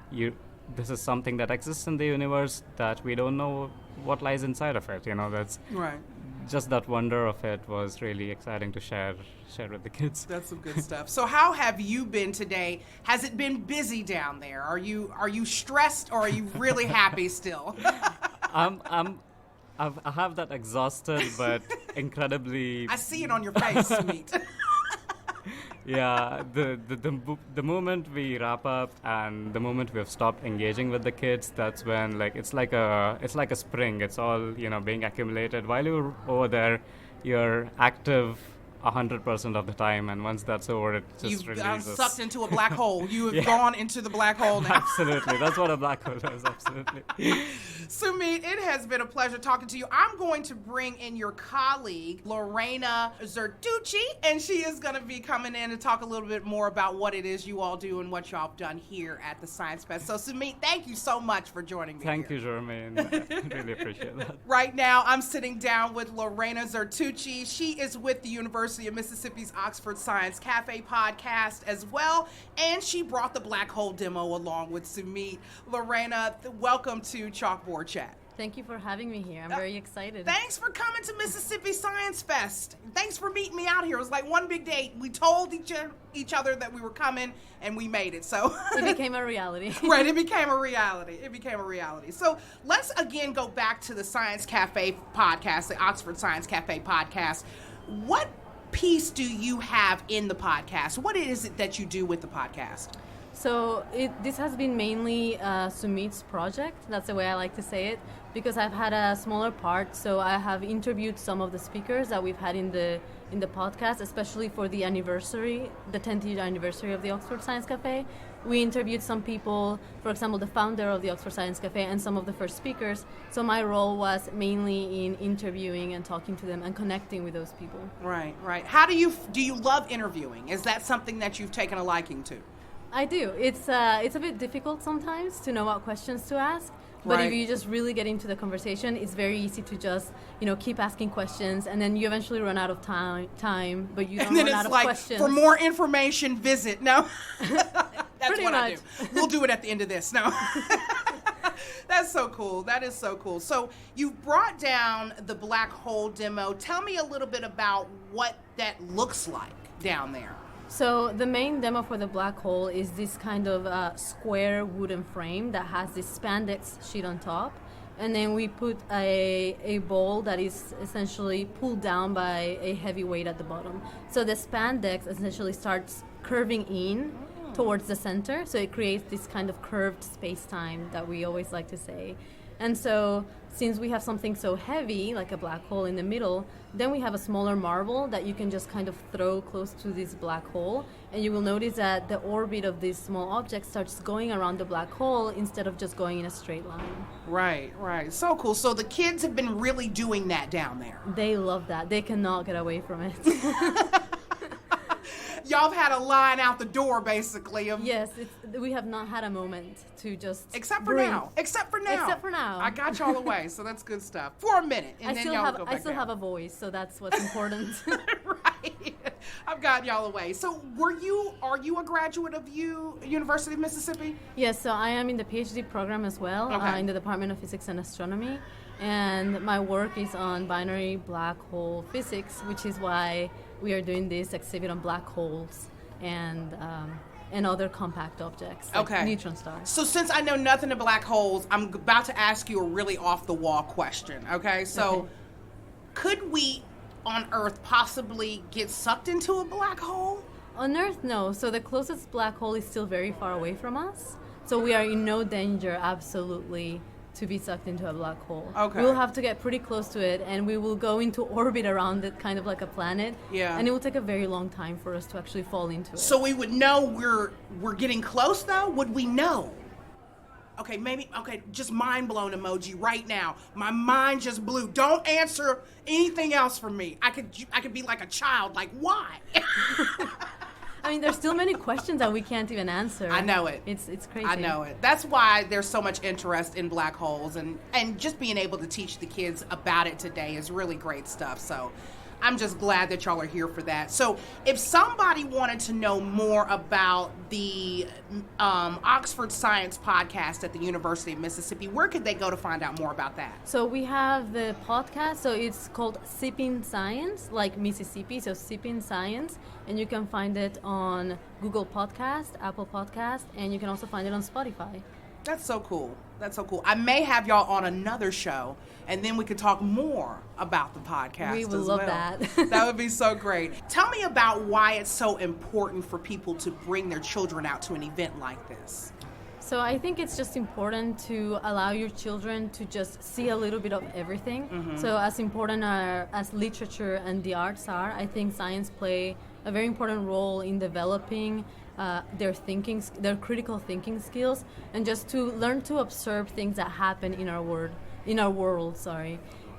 this is something that exists in the universe that we don't know what lies inside of it. That's right. Just that wonder of it was really exciting to share with the kids. That's some good stuff. So how have you been today? Has it been busy down there? Are you stressed, or are you really happy still? I have that exhausted but incredibly. I see it on your face, Sumit. Yeah, the moment we wrap up and the moment we have stopped engaging with the kids, that's when it's like a spring. It's all being accumulated. While you're over there, you're active 100% of the time, and once that's over, it just releases. You've sucked into a black hole. You have gone into the black hole now. Absolutely, that's what a black hole is. Absolutely. Sumit, it has been a pleasure talking to you. I'm going to bring in your colleague, Lorena Zertucci, and she is going to be coming in to talk a little bit more about what it is you all do and what y'all have done here at the Science Fest. So, Sumit, thank you so much for joining me. Thank you, Germaine. I really appreciate that. Right now, I'm sitting down with Lorena Zertucci. She is with the University of Mississippi's Oxford Science Cafe podcast as well, and she brought the black hole demo along with Sumit. Lorena, welcome to Chalkboard Chat. Thank you for having me here. I'm very excited. Thanks for coming to Mississippi Science Fest. Thanks for meeting me out here. It was like one big date. We told each other that we were coming, and we made it. So it became a reality. Right, it became a reality. So let's again go back to the Science Cafe podcast, the Oxford Science Cafe podcast. What piece do you have in the podcast? What is it that you do with the podcast? So this has been mainly Sumit's project. That's the way I like to say it, because I've had a smaller part. So I have interviewed some of the speakers that we've had in the podcast, especially for the anniversary, the 10th year anniversary of the Oxford Science Cafe. We interviewed some people, for example, the founder of the Oxford Science Cafe and some of the first speakers. So my role was mainly in interviewing and talking to them and connecting with those people. Right. How do you love interviewing? Is that something that you've taken a liking to? I do. It's a bit difficult sometimes to know what questions to ask. But Right. if you just really get into the conversation, it's very easy to just, keep asking questions, and then you eventually run out of time, but you don't And then run out it's of like, questions. for more information, visit. No, that's Pretty what I much. do. We'll do it at the end of this. No. That's so cool. That is so cool. So you brought down the black hole demo. Tell me a little bit about what that looks like down there. So the main demo for the black hole is this kind of square wooden frame that has this spandex sheet on top. And then we put a ball that is essentially pulled down by a heavy weight at the bottom. So the spandex essentially starts curving in towards the center. So it creates this kind of curved space-time that we always like to say. And so since we have something so heavy, like a black hole in the middle, then we have a smaller marble that you can just kind of throw close to this black hole. And you will notice that the orbit of this small object starts going around the black hole instead of just going in a straight line. Right, right. So cool. So the kids have been really doing that down there. They love that. They cannot get away from it. Y'all have had a line out the door, basically. Of Yes, we have not had a moment to just Except for breathe. now. Except for now. Except for now. I got y'all away, so that's good stuff. For a minute, and I then still y'all have go back I still down. have a voice, so that's what's important. Right. I've got y'all away. So are you a graduate of University of Mississippi? Yes, so I am in the PhD program as well, Okay. in the Department of Physics and Astronomy. And my work is on binary black hole physics, which is why we are doing this exhibit on black holes and other compact objects, like Okay. neutron stars. So since I know nothing about black holes, I'm about to ask you a really off-the-wall question, okay? So Okay. could we, on Earth, possibly get sucked into a black hole? On Earth, no. So the closest black hole is still very far away from us. So we are in no danger, absolutely, to be sucked into a black hole. Okay. We'll have to get pretty close to it, and we will go into orbit around it, kind of like a planet. Yeah. And it will take a very long time for us to actually fall into it. So we would know we're getting close, though? Would we know? Okay, just mind blown emoji right now. My mind just blew. Don't answer anything else for me. I could be like a child, like, why? I mean, there's still many questions that we can't even answer. I know it. It's crazy. I know it. That's why there's so much interest in black holes, and just being able to teach the kids about it today is really great stuff. So I'm just glad that y'all are here for that. So if somebody wanted to know more about the Oxford Science Podcast at the University of Mississippi, where could they go to find out more about that? So we have the podcast, so it's called Sipping Science, like Mississippi, so Sipping Science, and you can find it on Google Podcast, Apple Podcast, and you can also find it on Spotify. That's so cool. That's so cool. I may have y'all on another show, and then we could talk more about the podcast. We would as love well. that. That would be so great. Tell me about why it's so important for people to bring their children out to an event like this. So I think it's just important to allow your children to just see a little bit of everything. Mm-hmm. So as important as literature and the arts are, I think science play a very important role in developing their critical thinking skills, and just to learn to observe things that happen in our world.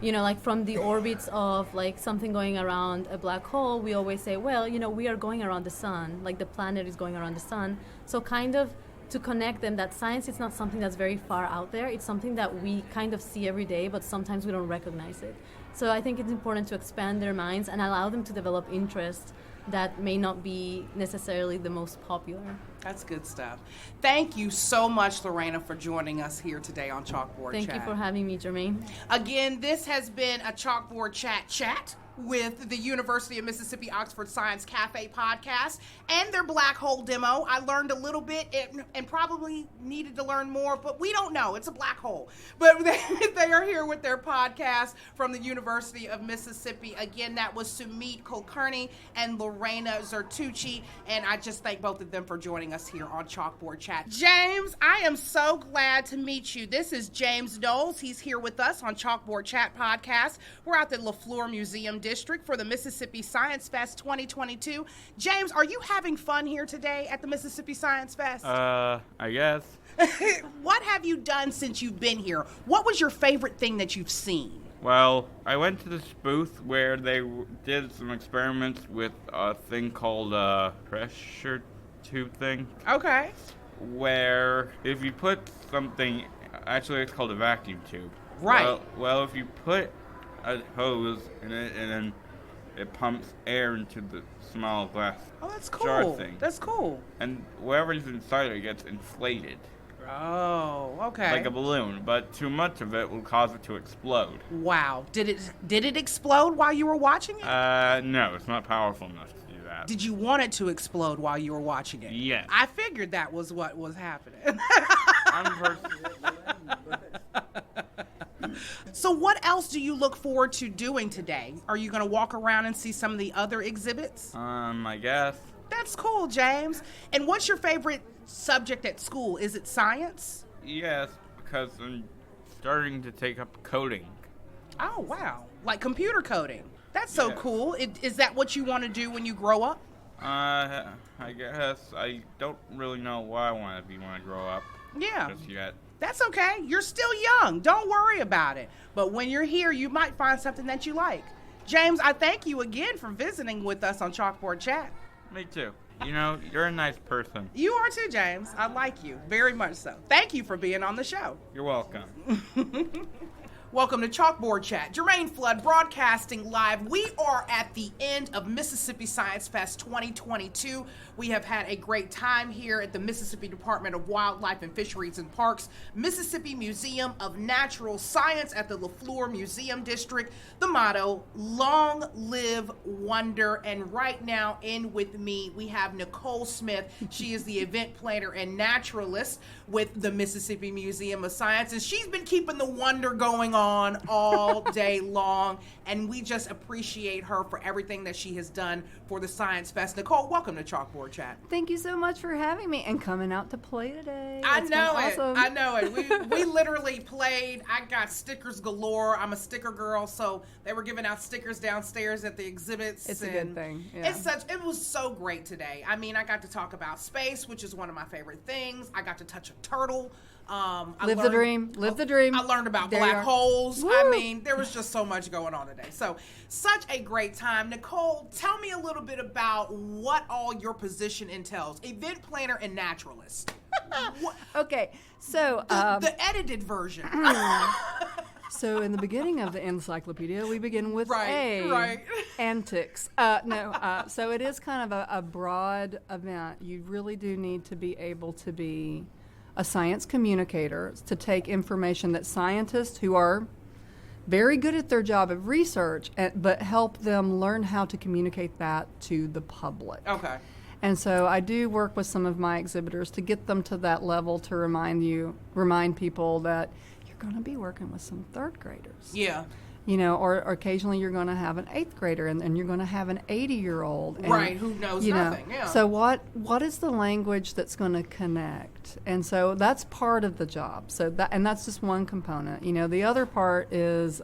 Like from the orbits of like something going around a black hole, we always say, well, we are going around the sun, like the planet is going around the sun. So kind of to connect them that science is not something that's very far out there. It's something that we kind of see every day, but sometimes we don't recognize it. So I think it's important to expand their minds and allow them to develop interests that may not be necessarily the most popular. That's good stuff. Thank you so much, Lorena, for joining us here today on Chalkboard Chat. Thank you for having me, Germaine. Again, this has been a Chalkboard Chat with the University of Mississippi Oxford Science Cafe podcast and their black hole demo. I learned a little bit and probably needed to learn more, but we don't know. It's a black hole. But they are here with their podcast from the University of Mississippi. Again, that was Sumit Kulkarni and Lorena Zertucci, and I just thank both of them for joining us here on Chalkboard Chat. James, I am so glad to meet you. This is James Knowles. He's here with us on Chalkboard Chat podcast. We're at the LeFleur Museum District for the Mississippi Science Fest 2022. James, are you having fun here today at the Mississippi Science Fest? I guess. What have you done since you've been here? What was your favorite thing that you've seen? Well, I went to this booth where they did some experiments with a thing called pressure tube thing. Okay. Where if you put something, actually it's called a vacuum tube. Right. Well, if you put a hose in it and then it pumps air into the small glass jar thing. That's cool. And whatever's inside it gets inflated. Oh, okay. Like a balloon, but too much of it will cause it to explode. Wow. Did it explode while you were watching it? No, it's not powerful enough to do that. Did you want it to explode while you were watching it? Yes. I figured that was what was happening. So what else do you look forward to doing today? Are you going to walk around and see some of the other exhibits? I guess. That's cool, James. And what's your favorite subject at school? Is it science? Yes, because I'm starting to take up coding. Oh, wow. Like computer coding. That's so cool. Is that what you want to do when you grow up? I guess. I don't really know what I want to be when I grow up. Yeah. Just yet. That's okay. You're still young. Don't worry about it. But when you're here, you might find something that you like. James, I thank you again for visiting with us on Chalkboard Chat. Me too. You know, you're a nice person. You are too, James. I like you very much so. Thank you for being on the show. You're welcome. Welcome to Chalkboard Chat. Germaine Flood broadcasting live. We are at the end of Mississippi Science Fest 2022. We have had a great time here at the Mississippi Department of Wildlife and Fisheries and Parks, Mississippi Museum of Natural Science at the LeFleur Museum District. The motto, long live wonder. And right now in with me, we have Nicole Smith. She is the event planner and naturalist with the Mississippi Museum of Science. And she's been keeping the wonder going on all day long, and we just appreciate her for everything that she has done for the Science Fest. Nicole, welcome to Chalkboard Chat. Thank you so much for having me and coming out to play today. I It's know been it. awesome. I know it. We literally played. I got stickers galore. I'm a sticker girl, so they were giving out stickers downstairs at the exhibits. It's a good thing. Yeah. It was so great today. I mean, I got to talk about space, which is one of my favorite things. I got to touch a turtle. Live the dream. I learned about There you black are. holes. Woo! I mean, there was just so much going on today. So, such a great time. Nicole, tell me a little bit about what all your position entails. Event planner and naturalist. Okay, so the edited version. So in the beginning of the encyclopedia, we begin with antics. So it is kind of a broad event. You really do need to be able to be a science communicator, to take information that scientists who are very good at their job of research, but help them learn how to communicate that to the public. Okay. And so I do work with some of my exhibitors to get them to that level, to remind people that you're going to be working with some third graders. Yeah. You know, or occasionally you're going to have an 8th grader, and you're going to have an 80-year-old. Right, who knows nothing, yeah. So what is the language that's going to connect? And so that's part of the job. So that's just one component. You know, the other part is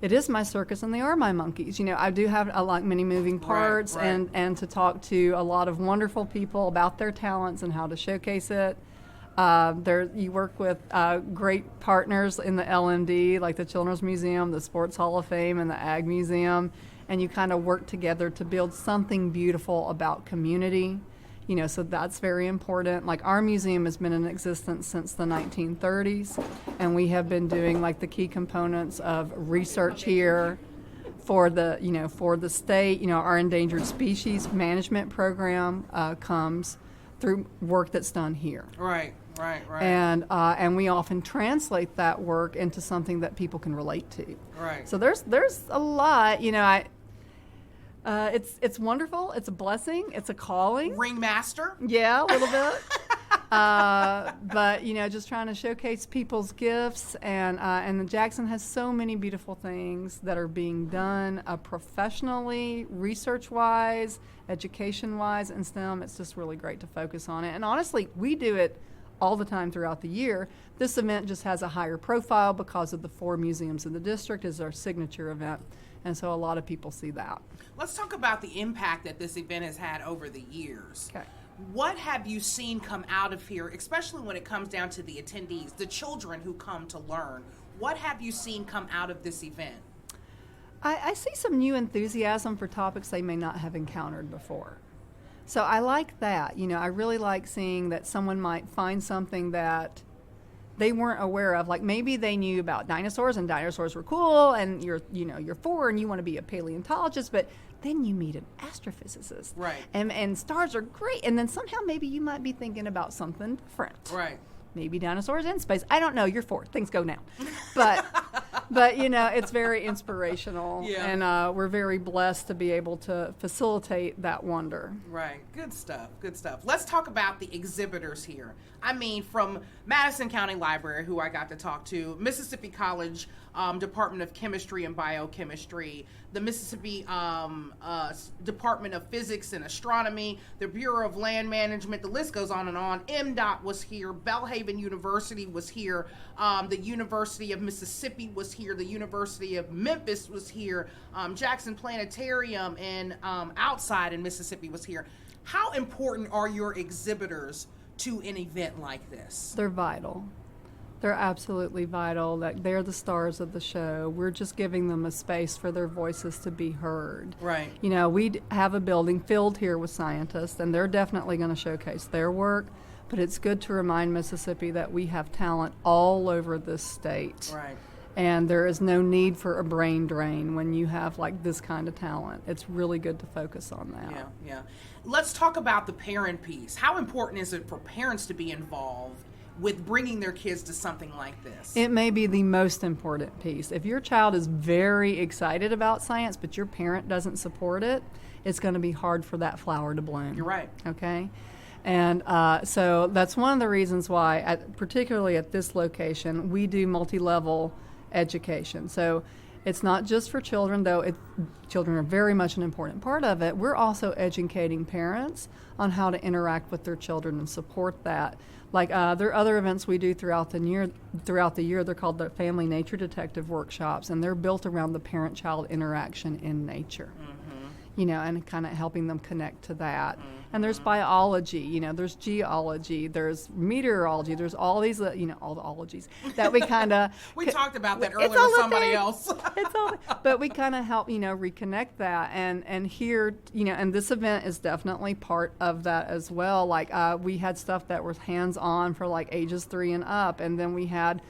it is my circus and they are my monkeys. You know, I do have many moving parts, right. and to talk to a lot of wonderful people about their talents and how to showcase it. You work with great partners in the LMD, like the Children's Museum, the Sports Hall of Fame, and the Ag Museum, and you kind of work together to build something beautiful about community. You know, so that's very important. Like, our museum has been in existence since the 1930s, and we have been doing like the key components of research here for the state. You know, our endangered species management program comes through work that's done here. Right. And we often translate that work into something that people can relate to. Right. So there's a lot, you know. It's wonderful. It's a blessing. It's a calling. Ringmaster. Yeah, a little bit. But you know, just trying to showcase people's gifts, and Jackson has so many beautiful things that are being done professionally, research-wise, education-wise, in STEM. It's just really great to focus on it. And honestly, we do it all the time throughout the year. This event just has a higher profile because of the 4 museums in the district is our signature event, and so a lot of people see that. Let's talk about the impact that this event has had over the years. Okay. What have you seen come out of here, especially when it comes down to the attendees, the children who come to learn? What have you seen come out of this event? I see some new enthusiasm for topics they may not have encountered before. So I like that. I really like seeing that someone might find something that they weren't aware of. Like maybe they knew about dinosaurs and dinosaurs were cool, and you're 4 and you want to be a paleontologist, but then you meet an astrophysicist. Right. And stars are great. And then somehow maybe you might be thinking about something different. Right. Maybe dinosaurs in space. I don't know. You're 4. Things go now. But it's very inspirational. Yeah. And we're very blessed to be able to facilitate that wonder. Right. Good stuff. Good stuff. Let's talk about the exhibitors here. I mean, from Madison County Library, who I got to talk to, Mississippi College Department of Chemistry and Biochemistry, the Mississippi Department of Physics and Astronomy, the Bureau of Land Management, the list goes on and on. MDOT was here, Belhaven University was here, the University of Mississippi was here, the University of Memphis was here, Jackson Planetarium and outside in Mississippi was here. How important are your exhibitors to an event like this? They're vital. They're absolutely vital. Like they're the stars of the show. We're just giving them a space for their voices to be heard. Right. We have a building filled here with scientists, and they're definitely going to showcase their work. But it's good to remind Mississippi that we have talent all over this state. Right. And there is no need for a brain drain when you have like this kind of talent. It's really good to focus on that. Yeah. Let's talk about the parent piece. How important is it for parents to be involved with bringing their kids to something like this? It may be the most important piece. If your child is very excited about science, but your parent doesn't support it, it's going to be hard for that flower to bloom. You're right. Okay? And so that's one of the reasons why, particularly at this location, we do multi-level education. So it's not just for children, though children are very much an important part of it. We're also educating parents on how to interact with their children and support that. Like there are other events we do throughout the year. They're called the Family Nature Detective Workshops, and they're built around the parent-child interaction in nature. And kind of helping them connect to that. And there's biology, there's geology, there's meteorology, there's all these, all the ologies that we kind of... we talked about that earlier with somebody else. But we kind of help, reconnect that. And here, and this event is definitely part of that as well. Like we had stuff that was hands-on for like ages 3 and up. And then we had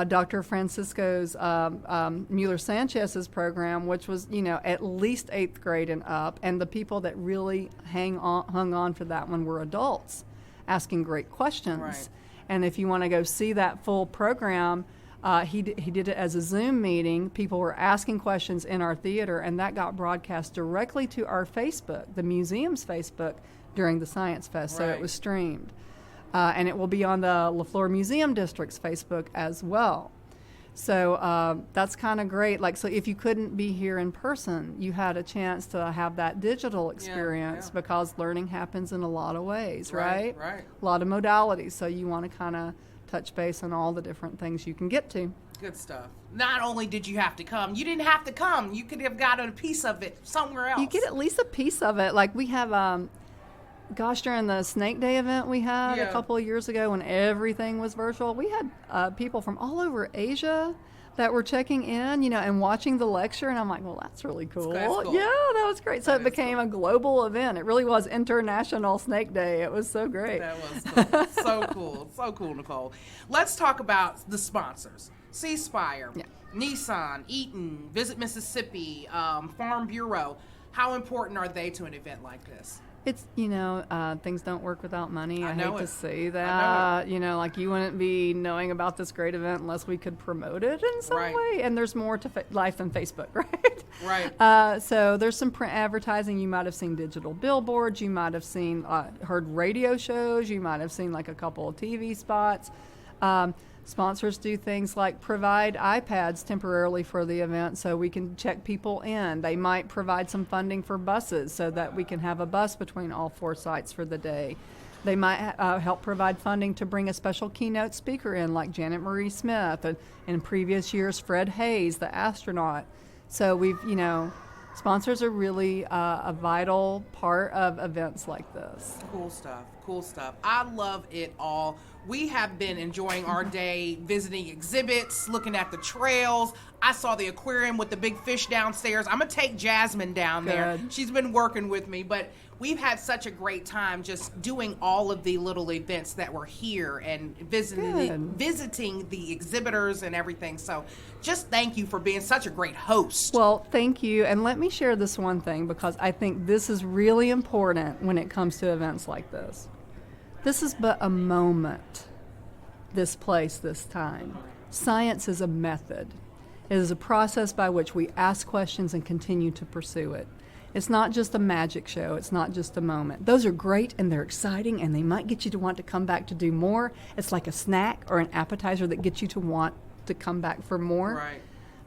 Dr. Francisco's Mueller-Sanchez's program, which was, at least 8th grade and up. And the people that really hung on for that one were adults asking great questions. Right. And if you want to go see that full program, he did it as a Zoom meeting. People were asking questions in our theater, and that got broadcast directly to our Facebook, the museum's Facebook, during the Science Fest. Right. So it was streamed. And it will be on the LeFleur Museum District's Facebook as well. So that's kind of great. Like, so if you couldn't be here in person, you had a chance to have that digital experience because learning happens in a lot of ways, right? Right. A lot of modalities. So you want to kind of touch base on all the different things you can get to. Good stuff. Not only did you have to come, you didn't have to come. You could have gotten a piece of it somewhere else. You get at least a piece of it. Like we have... during the Snake Day event we had a couple of years ago when everything was virtual, we had people from all over Asia that were checking in, and watching the lecture, and I'm like, well, that's really cool. That's cool. Yeah, that was great. So it became a global event. It really was International Snake Day. It was so great. That was cool. So cool. So cool, Nicole. Let's talk about the sponsors. C-Spire, Nissan, Eaton, Visit Mississippi, Farm Bureau. How important are they to an event like this? It's, things don't work without money. I hate to say that. I know it. Like you wouldn't be knowing about this great event unless we could promote it in some way. And there's more to life than Facebook, right? Right. So there's some print advertising. You might have seen digital billboards. You might have seen, heard radio shows. You might have seen like a couple of TV spots. Sponsors do things like provide iPads temporarily for the event so we can check people in. They might provide some funding for buses so that we can have a bus between all 4 sites for the day. They might help provide funding to bring a special keynote speaker in like Janet Marie Smith, and in previous years Fred Hayes, the astronaut. So we've, sponsors are really a vital part of events like this. Cool stuff. I love it all. We have been enjoying our day visiting exhibits, looking at the trails. I saw the aquarium with the big fish downstairs. I'm going to take Jasmine down there. She's been working with me, but we've had such a great time just doing all of the little events that were here and visiting the exhibitors and everything. So just thank you for being such a great host. Well, thank you. And let me share this one thing, because I think this is really important when it comes to events like this. This is but a moment, this place, this time. Science is a method. It is a process by which we ask questions and continue to pursue it. It's not just a magic show. It's not just a moment. Those are great and they're exciting and they might get you to want to come back to do more. It's like a snack or an appetizer that gets you to want to come back for more. Right.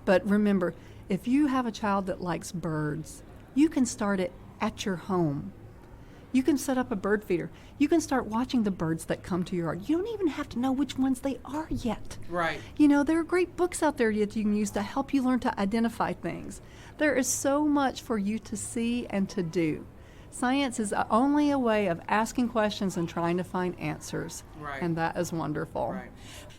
But remember, if you have a child that likes birds, you can start it at your home. You can set up a bird feeder. You can start watching the birds that come to your yard. You don't even have to know which ones they are yet. Right. You know, there are great books out there that you can use to help you learn to identify things. There is so much for you to see and to do. Science is only a way of asking questions and trying to find answers. Right. And that is wonderful. Right.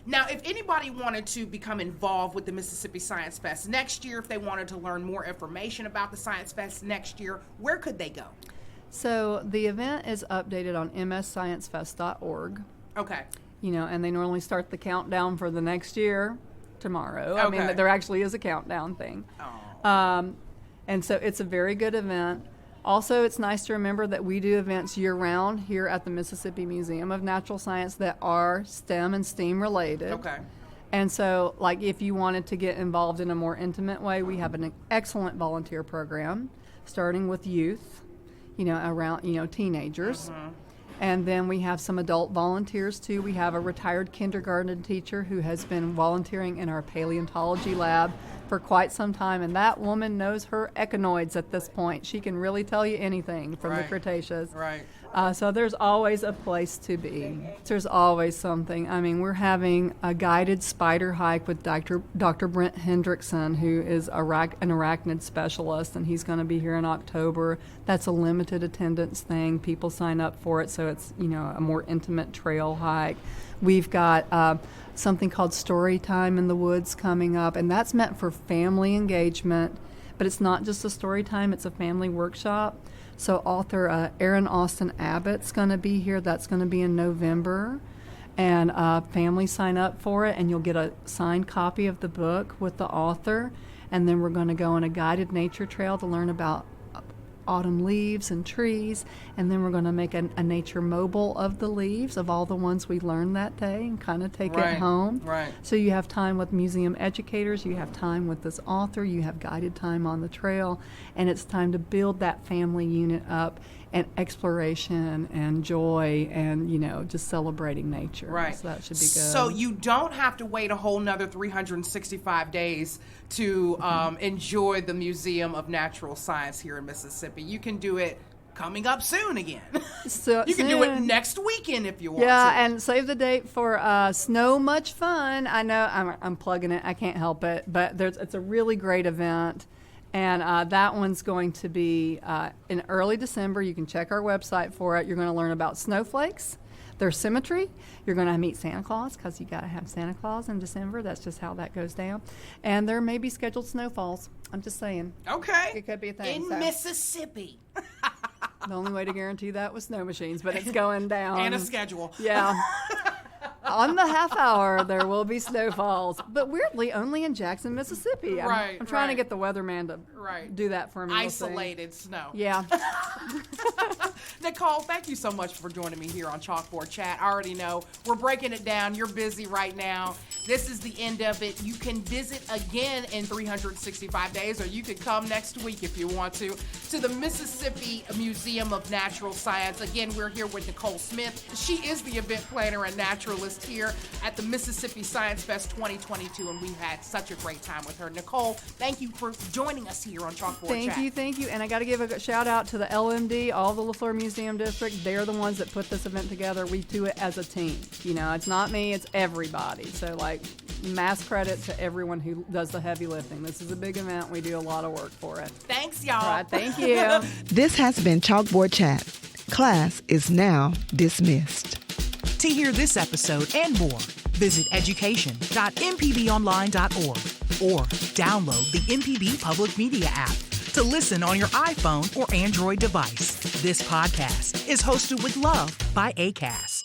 Now, if anybody wanted to become involved with the Mississippi Science Fest next year, if they wanted to learn more information about the Science Fest next year, where could they go? So the event is updated on mssciencefest.org. Okay. You know, and they normally start the countdown for the next year tomorrow. Okay. I mean, there actually is a countdown thing. And so it's a very good event. Also, it's nice to remember that we do events year-round here at the Mississippi Museum of Natural Science that are STEM and STEAM related. Okay. And so, like, if you wanted to get involved in a more intimate way, we have an excellent volunteer program, starting with youth, you know, around, you know, teenagers. And then we have some adult volunteers, too. We have a retired kindergarten teacher who has been volunteering in our paleontology lab for quite some time, and that woman knows her echinoids at this point. She can really tell you anything from the Cretaceous. Right. So there's always a place to be. There's always something. I mean, we're having a guided spider hike with Dr. Brent Hendrickson, who is an arachnid specialist, and he's going to be here in October. That's a limited attendance thing. People sign up for it, so it's, you know, a more intimate trail hike. We've got something called Story Time in the Woods coming up, and that's meant for family engagement. But it's not just a story time, it's a family workshop. So author Aaron Austin Abbott's going to be here. That's going to be in November. And families sign up for it, and you'll get a signed copy of the book with the author. And then we're going to go on a guided nature trail to learn about autumn leaves and trees. And then we're going to make a nature mobile of the leaves, of all the ones we learned that day, and kind of take it home. Right. So you have time with museum educators, you have time with this author, you have guided time on the trail, and it's time to build that family unit up, and exploration and joy and, you know, just celebrating nature. Right. So that should be good. So you don't have to wait a whole nother 365 days to enjoy the Museum of Natural Science here in Mississippi. You can do it coming up soon again. So you can do it next weekend if you want to. Yeah, and save the date for Snow Much Fun. I know I'm plugging it. I can't help it. But it's a really great event. And that one's going to be in early December. You can check our website for it. You're going to learn about snowflakes, their symmetry. You're going to meet Santa Claus, because you got to have Santa Claus in December. That's just how that goes down. And there may be scheduled snowfalls. I'm just saying. Okay. It could be a thing. In Mississippi. The only way to guarantee that was snow machines, but it's going down. And a schedule. Yeah. On the half hour, there will be snowfalls, but weirdly only in Jackson, Mississippi. I'm trying to get the weatherman to do that for me. Isolated snow. Yeah. Nicole, thank you so much for joining me here on Chalkboard Chat. I already know we're breaking it down. You're busy right now. This is the end of it. You can visit again in 365 days, or you could come next week if you want to the Mississippi Museum of Natural Science. Again, we're here with Nicole Smith. She is the event planner and naturalist here at the Mississippi Science Fest 2022, and we've had such a great time with her. Nicole, thank you for joining us here on Chalkboard Chat. Thank you. And I got to give a shout out to the LMD, all the LeFleur Museum District. They're the ones that put this event together. We do it as a team. You know, it's not me, it's everybody. So, like, mass credit to everyone who does the heavy lifting. This is a big event. We do a lot of work for it. Thanks, y'all. All right, thank you. This has been Chalkboard Chat. Class is now dismissed. To hear this episode and more, visit education.mpbonline.org or download the MPB Public Media app. to listen on your iPhone or Android device. This podcast is hosted with love by ACAST.